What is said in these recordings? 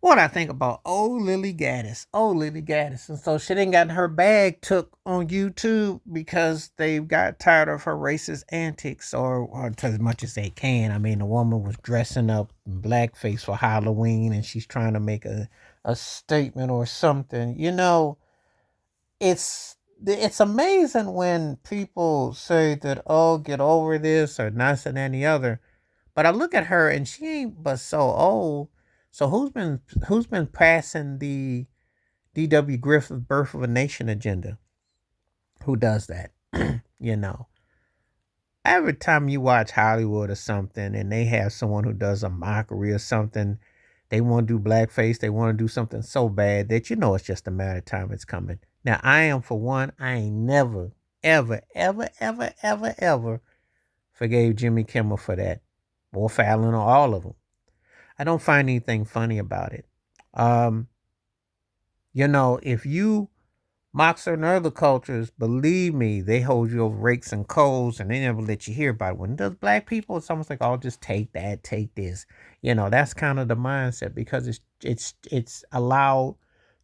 What I think about Ole Lilly Gaddis. Ole Lilly Gaddis. And so she didn't got her bag took on YouTube because they got tired of her racist antics or to as much as they can. I mean, the woman was dressing up in blackface for Halloween and she's trying to make a statement or something. It's amazing when people say that, oh, get over this or this and any other. But I look at her and she ain't but so old. So who's been passing the D.W. Griffith Birth of a Nation agenda? Who does that? you know. Every time you watch Hollywood or something and they have someone who does a mockery or something, they want to do blackface, they want to do something so bad that it's just a matter of time it's coming. Now I am for one, I ain't never, ever, ever, ever, ever, ever forgave Jimmy Kimmel for that. Or Fallon or all of them. I don't find anything funny about it. Um, if you mock certain other cultures, believe me, they hold you over rakes and coals and they never let you hear about it. When it does black people, it's almost like, oh, just take that, take this. That's kind of the mindset because it's allowed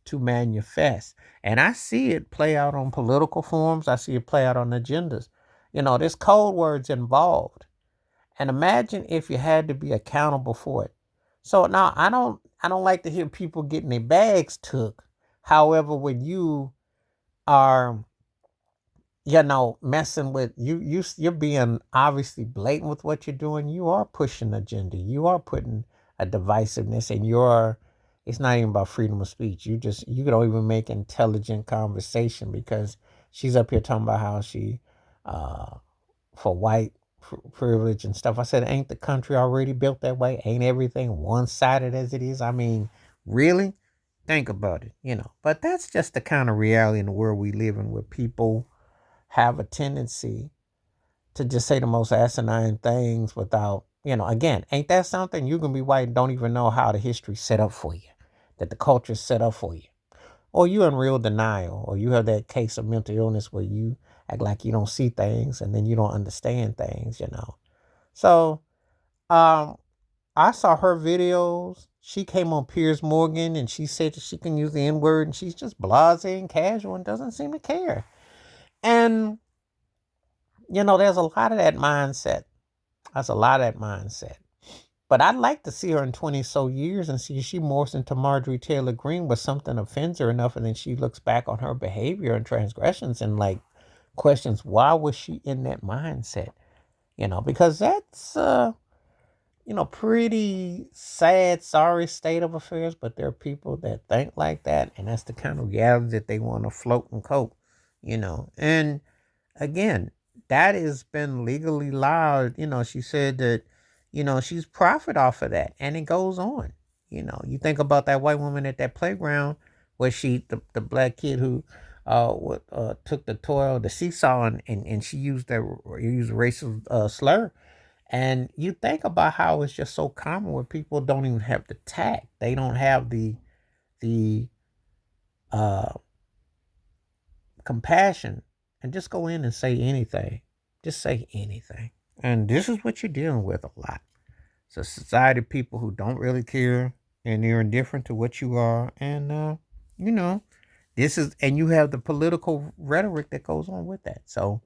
to manifest. And I see it play out on political forums. I see it play out on agendas. There's code words involved. And imagine if you had to be accountable for it. So now I don't like to hear people getting their bags took. However, when you are messing with you're being obviously blatant with what you're doing, you are pushing agenda. You are putting a divisiveness in your it's not even about freedom of speech. You don't even make intelligent conversation because she's up here talking about how she uh for white privilege and stuff. I said, ain't the country already built that way? Ain't everything one sided as it is? I mean, really? Think about it. But that's just the kind of reality in the world we live in where people have a tendency to just say the most asinine things without, again, ain't that something? You can be white and don't even know how the history's set up for you, that the culture's set up for you. Or you're in real denial, or you have that case of mental illness where you act like you don't see things and then you don't understand things. So, um, I saw her videos. She came on Piers Morgan and she said that she can use the N word and she's just blasé and casual and doesn't seem to care. And, there's a lot of that mindset. That's a lot of that mindset. But I'd like to see her in 20 so years and see if she morphs into Marjorie Taylor Greene, but something offends her enough and then she looks back on her behavior and transgressions and like questions why was she in that mindset? Because that's pretty sad, sorry state of affairs, but there are people that think like that, and that's the kind of reality that they want to float and cope. And again, that has been legally allowed. She said that, she's profit off of that, and it goes on. You think about that white woman at that playground where the black kid who took the toy, the seesaw, and she used a racial slur, and you think about how it's just so common where people don't even have the tact. They don't have the uh, compassion and just go in and say anything. Just say anything. And this is what you're dealing with a lot. It's a society of people who don't really care and they're indifferent to what you are. And, you know, and you have the political rhetoric that goes on with that. So,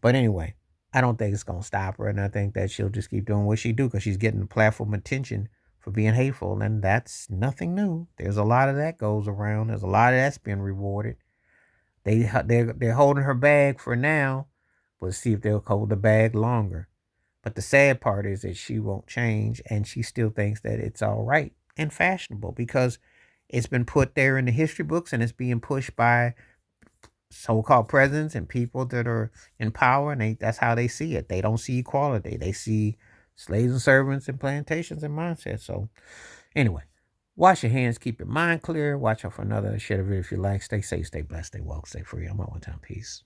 but anyway, I don't think it's going to stop her. And I think that she'll just keep doing what she do because she's getting the platform attention for being hateful. And that's nothing new. There's a lot of that goes around. There's a lot of that's been rewarded. They're holding her bag for now. We'll see if they'll hold the bag longer. But the sad part is that she won't change and she still thinks that it's all right and fashionable because it's been put there in the history books and it's being pushed by so-called presidents and people that are in power, and that's how they see it. They don't see equality. They see slaves and servants and plantations and mindsets. So anyway, wash your hands, keep your mind clear. Watch out for another shit of it if you like. Stay safe, stay blessed, stay woke, stay free. I'm out one time. Peace.